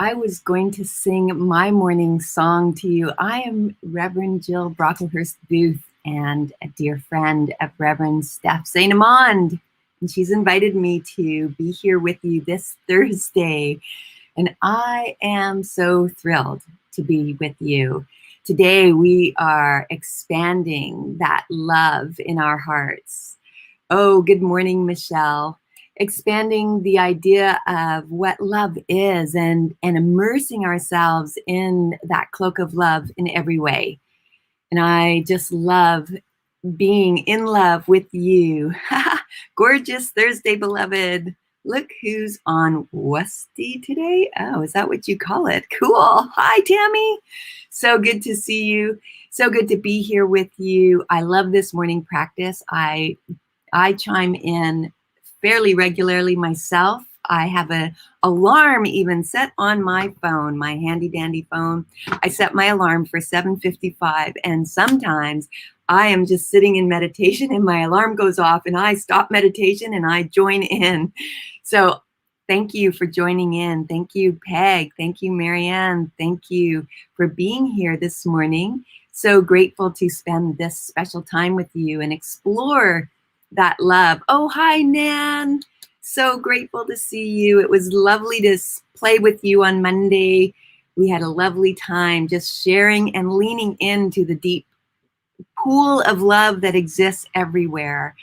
I was going to sing my morning song to you. I am Reverend Jill Brocklehurst Booth and a dear friend of Reverend Steph St. Amand. And she's invited me to be here with you this Thursday. And I am so thrilled to be with you. Today, we are expanding that love in our hearts. Oh, good morning, Michelle. Expanding the idea of what love is and immersing ourselves in that cloak of love in every way. And I just love being in love with you. Gorgeous Thursday, beloved. Look who's on Westy today. Oh, is that what you call it? Cool. Hi, Tammy. So good to see you. So good to be here with you. I love this morning practice. I chime in fairly regularly myself. I have an alarm even set on my phone, my handy dandy phone. I set my alarm for 7:55, and sometimes I am just sitting in meditation and my alarm goes off and I stop meditation and I join in. So thank you for joining in. Thank you, Peg. Thank you, Marianne. Thank you for being here this morning. So grateful to spend this special time with you and explore that love. Oh, hi, Nan. So grateful to see you. It was lovely to play with you on Monday. We had a lovely time just sharing and leaning into the deep pool of love that exists everywhere.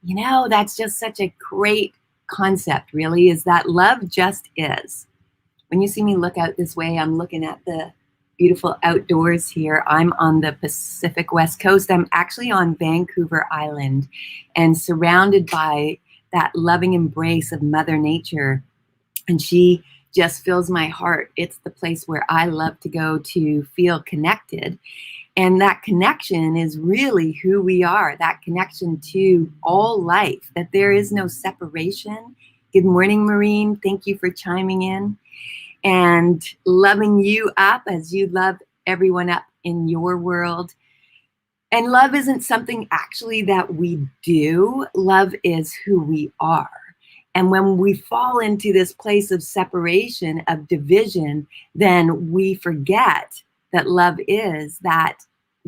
You know, that's just such a great concept, really, is that love just is. When you see me look out this way, I'm looking at the beautiful outdoors here. I'm on the Pacific West Coast. I'm actually on Vancouver Island and surrounded by that loving embrace of Mother Nature. And she just fills my heart. It's the place where I love to go to feel connected. And that connection is really who we are, that connection to all life, that there is no separation. Good morning, Maureen. Thank you for chiming in. And loving you up as you love everyone up in your world. And love isn't something actually that we do. Love is who we are. And when we fall into this place of separation, of division, then we forget that love is that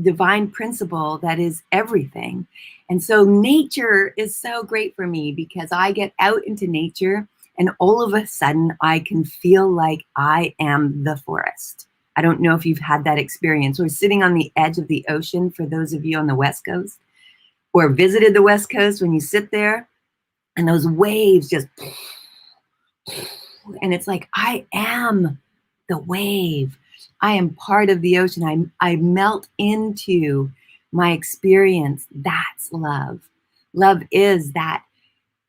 divine principle that is everything. And so nature is so great for me because I get out into nature and all of a sudden, I can feel like I am the forest. I don't know if you've had that experience. Or sitting on the edge of the ocean, for those of you on the West Coast, or visited the West Coast, when you sit there and those waves just, and it's like, I am the wave. I am part of the ocean. I melt into my experience. That's love. Love is that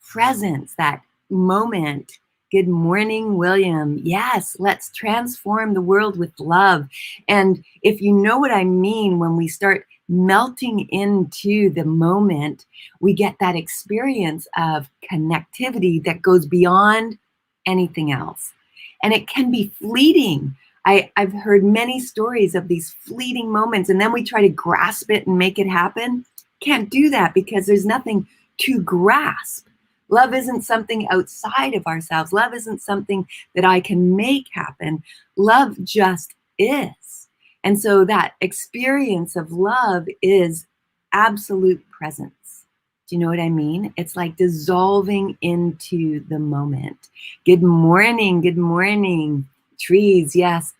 presence, that moment. Good morning, William. Yes, let's transform the world with love. And if you know what I mean, when we start melting into the moment, we get that experience of connectivity that goes beyond anything else. And it can be fleeting. I've heard many stories of these fleeting moments, and then we try to grasp it and make it happen. Can't do that because there's nothing to grasp. Love isn't something outside of ourselves. Love isn't something that I can make happen. Love just is. And so that experience of love is absolute presence. Do you know what I mean? It's like dissolving into the moment. Good morning. Good morning. Trees, yes.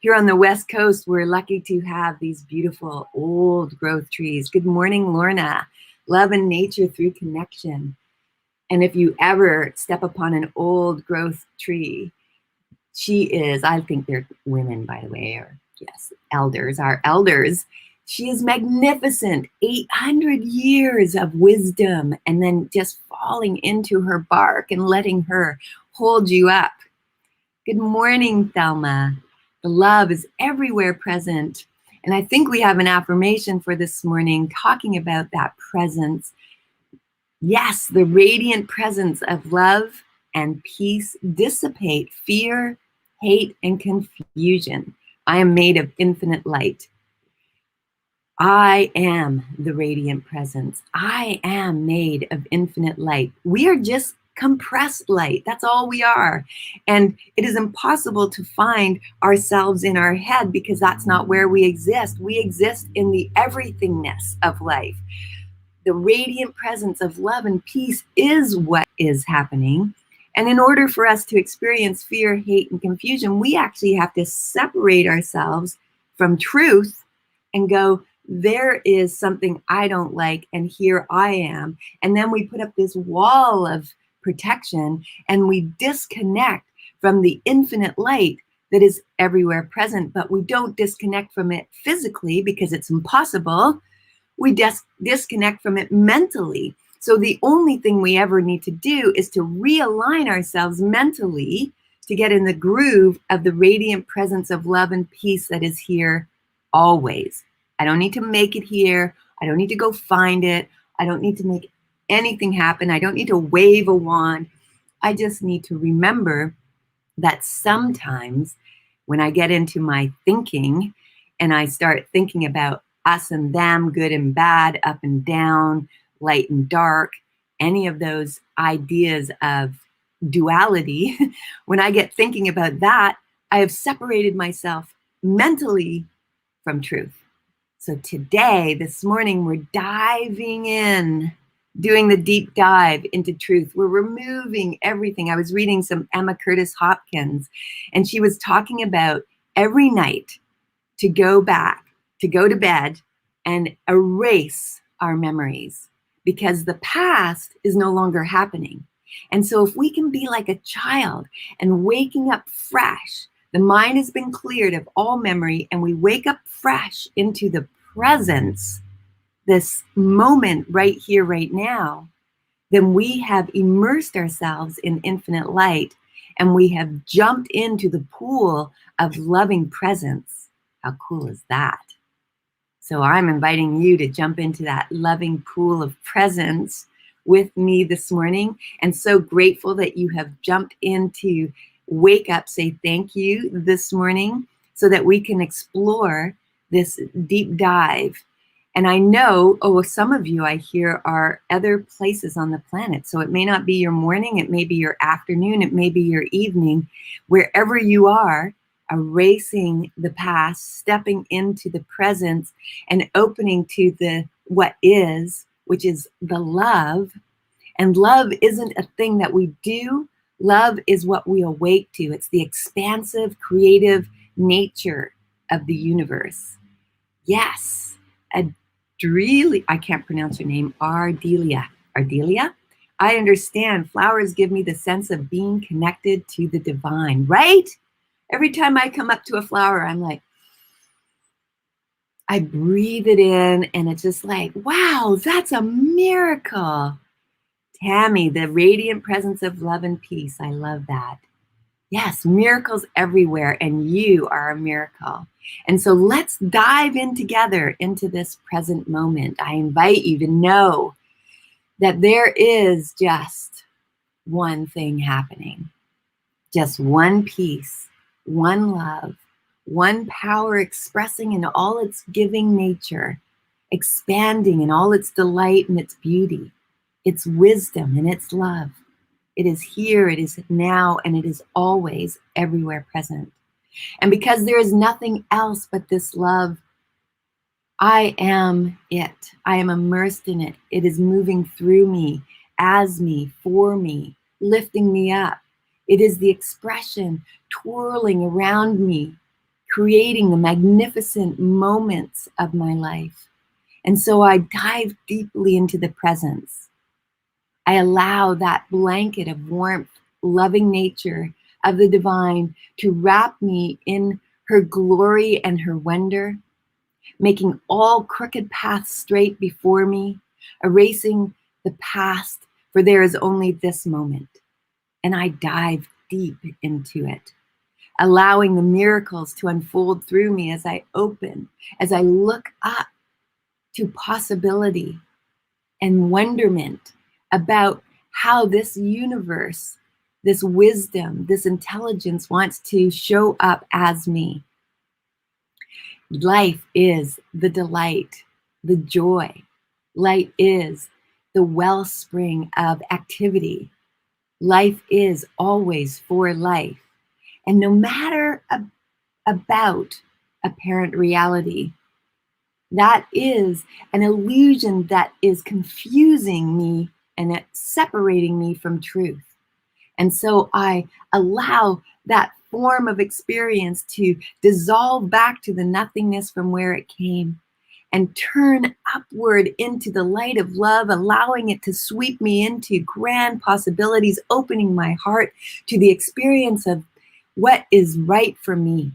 Here on the West Coast, we're lucky to have these beautiful old growth trees. Good morning, Lorna. Love and nature through connection. And if you ever step upon an old growth tree, she is, I think they're women, by the way, or yes, elders, our elders. She is magnificent, 800 years of wisdom, and then just falling into her bark and letting her hold you up. Good morning, Thelma. The love is everywhere present. And I think we have an affirmation for this morning talking about that presence. Yes, the radiant presence of love and peace dissipate fear, hate, and confusion. I am made of infinite light. I am the radiant presence. I am made of infinite light. We are just compressed light. That's all we are. And it is impossible to find ourselves in our head because that's not where we exist. We exist in the everythingness of life. The radiant presence of love and peace is what is happening. And in order for us to experience fear, hate, and confusion, we actually have to separate ourselves from truth and go, there is something I don't like, and here I am. And then we put up this wall of protection and we disconnect from the infinite light that is everywhere present, but we don't disconnect from it physically because it's impossible. We disconnect from it mentally. So the only thing we ever need to do is to realign ourselves mentally to get in the groove of the radiant presence of love and peace that is here always. I don't need to make it here. I don't need to go find it. I don't need to make anything happen. I don't need to wave a wand. I just need to remember that sometimes when I get into my thinking and I start thinking about us and them, good and bad, up and down, light and dark, any of those ideas of duality, when I get thinking about that, I have separated myself mentally from truth. So today, this morning, we're diving in, doing the deep dive into truth. We're removing everything. I was reading some Emma Curtis Hopkins, and she was talking about every night to go back, to go to bed and erase our memories because the past is no longer happening. And so if we can be like a child and waking up fresh, the mind has been cleared of all memory and we wake up fresh into the presence, this moment right here, right now, then we have immersed ourselves in infinite light and we have jumped into the pool of loving presence. How cool is that? So I'm inviting you to jump into that loving pool of presence with me this morning, and so grateful that you have jumped into wake up, say thank you this morning so that we can explore this deep dive. And I know, some of you I hear are other places on the planet. So it may not be your morning, it may be your afternoon, it may be your evening, wherever you are, erasing the past, stepping into the present and opening to the what is, which is the love. And love isn't a thing that we do. Love is what we awake to. It's the expansive, creative nature of the universe. Yes, Adrelia, I can't pronounce your name, Ardelia. Ardelia? I understand. Flowers give me the sense of being connected to the divine, right? Every time I come up to a flower, I'm like, I breathe it in and it's just like, wow, that's a miracle. Tammy, the radiant presence of love and peace. I love that. Yes, miracles everywhere, and you are a miracle. And so let's dive in together into this present moment. I invite you to know that there is just one thing happening, just one peace, one love, one power expressing in all its giving nature, expanding in all its delight and its beauty, its wisdom and its love. It is here, it is now, and it is always everywhere present. And because there is nothing else but this love, I am it. I am immersed in it. It is moving through me, as me, for me, lifting me up. It is the expression twirling around me, creating the magnificent moments of my life. And so I dive deeply into the presence. I allow that blanket of warmth, loving nature of the divine to wrap me in her glory and her wonder, making all crooked paths straight before me, erasing the past, for there is only this moment. And I dive deep into it, allowing the miracles to unfold through me as I open, as I look up to possibility and wonderment about how this universe, this wisdom, this intelligence wants to show up as me. Life is the delight, the joy. Light is the wellspring of activity. Life is always for life. And no matter about apparent reality, that is an illusion that is confusing me and it's separating me from truth. And so I allow that form of experience to dissolve back to the nothingness from where it came and turn upward into the light of love, allowing it to sweep me into grand possibilities, opening my heart to the experience of what is right for me.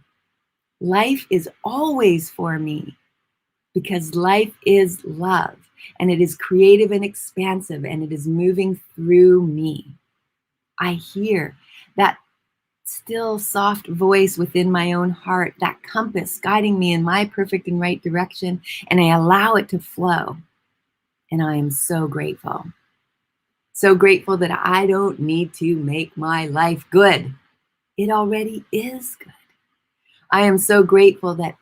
Life is always for me because life is love and it is creative and expansive and it is moving through me. I hear that still soft voice within my own heart, that compass guiding me in my perfect and right direction, and I allow it to flow. And I am so grateful. So grateful that I don't need to make my life good. It already is good. I am so grateful that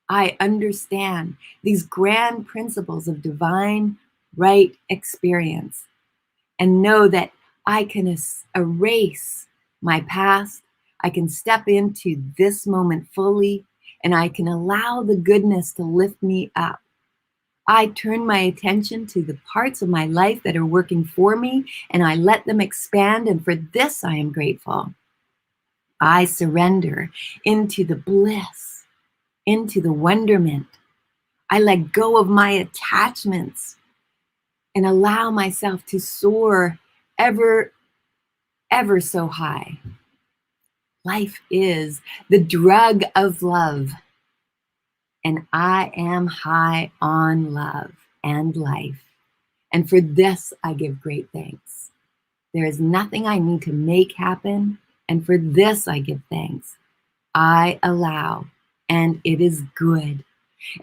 I understand these grand principles of divine right experience and know that I can erase my past. I can step into this moment fully and I can allow the goodness to lift me up. I turn my attention to the parts of my life that are working for me and I let them expand, and for this I am grateful. I surrender into the bliss, into the wonderment. I let go of my attachments and allow myself to soar ever so high. Life is the drug of love, and I am high on love and life. And for this, I give great thanks. There is nothing I need to make happen, and for this, I give thanks. I allow, and it is good.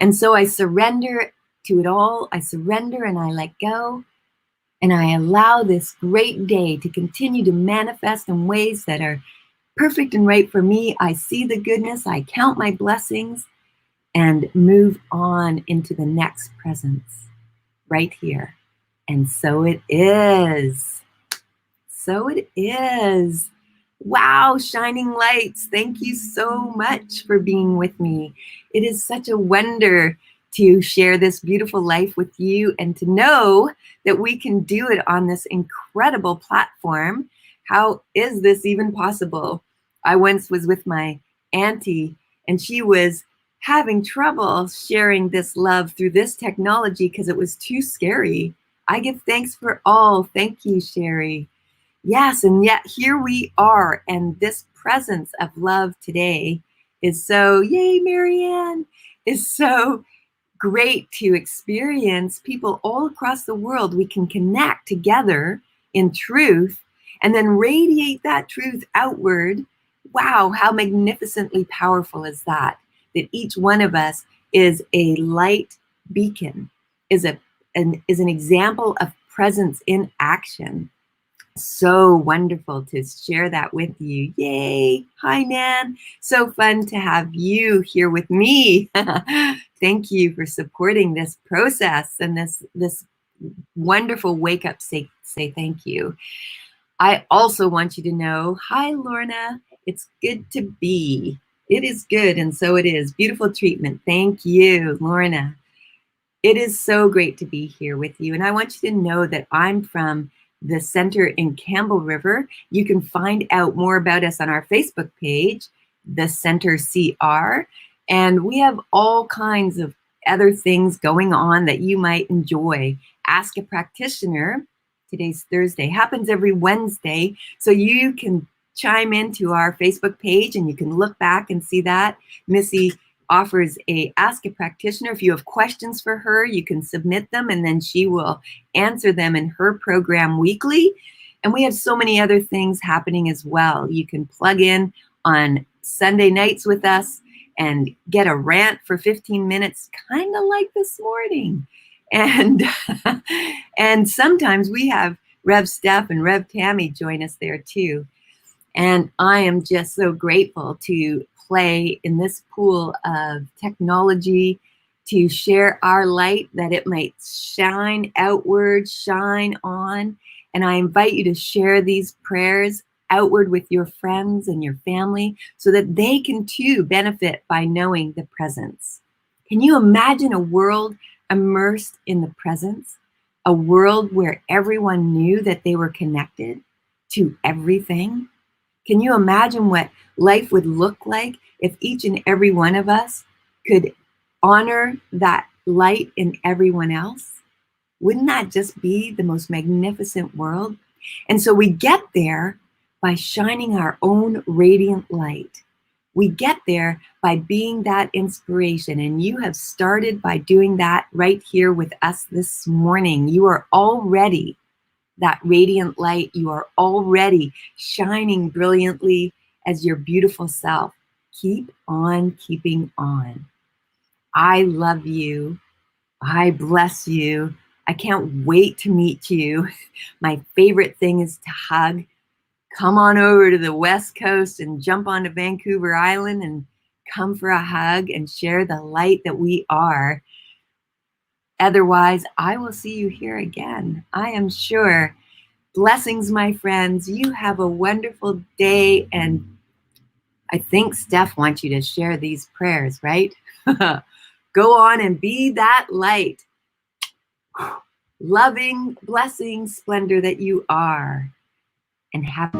And so I surrender to it all. I surrender and I let go. And I allow this great day to continue to manifest in ways that are perfect and right for me. I see the goodness, I count my blessings, and move on into the next presence right here. And so it is. So it is. Wow, shining lights. Thank you so much for being with me. It is such a wonder to share this beautiful life with you and to know that we can do it on this incredible platform. How is this even possible? I once was with my auntie and she was having trouble sharing this love through this technology because it was too scary. I give thanks for all. Thank you, Sherry. Yes, and yet here we are, and this presence of love today is so, yay, Marianne, is so great to experience. People all across the world, we can connect together in truth and then radiate that truth outward. Wow, how magnificently powerful is that? That each one of us is a light beacon, is an example of presence in action. So wonderful to share that with you. Yay. Hi, Nan. So fun to have you here with me. Thank you for supporting this process and this wonderful wake up. Say thank you. I also want you to know, hi, Lorna. It's good to be. It is good, and so it is. Beautiful treatment. Thank you, Lorna. It is so great to be here with you. And I want you to know that I'm from the center in Campbell River. You can find out more about us on our Facebook page, the Center CR. And we have all kinds of other things going on that you might enjoy. Ask a Practitioner, today's Thursday, happens every Wednesday. So you can chime into our Facebook page and you can look back and see that. Missy offers a Ask a Practitioner. If you have questions for her, you can submit them and then she will answer them in her program weekly. And we have so many other things happening as well. You can plug in on Sunday nights with us and get a rant for 15 minutes, kind of like this morning. And, and sometimes we have Rev Steph and Rev Tammy join us there too. And I am just so grateful to play in this pool of technology to share our light, that it might shine outward, shine on, And I invite you to share these prayers outward with your friends and your family so that they can too benefit by knowing the presence. Can you imagine a world immersed in the presence? A world where everyone knew that they were connected to everything? Can you imagine what life would look like if each and every one of us could honor that light in everyone else? Wouldn't that just be the most magnificent world? And so we get there by shining our own radiant light. We get there by being that inspiration. And you have started by doing that right here with us this morning. You are already that radiant light. You are already shining brilliantly as your beautiful self. Keep on keeping on. I love you. I bless you. I can't wait to meet you. My favorite thing is to hug. Come on over to the West Coast and jump onto Vancouver Island and come for a hug and share the light that we are. Otherwise, I will see you here again. I am sure. Blessings, my friends. You have a wonderful day. And I think Steph wants you to share these prayers, right? Go on and be that light. Loving, blessing, splendor that you are. And have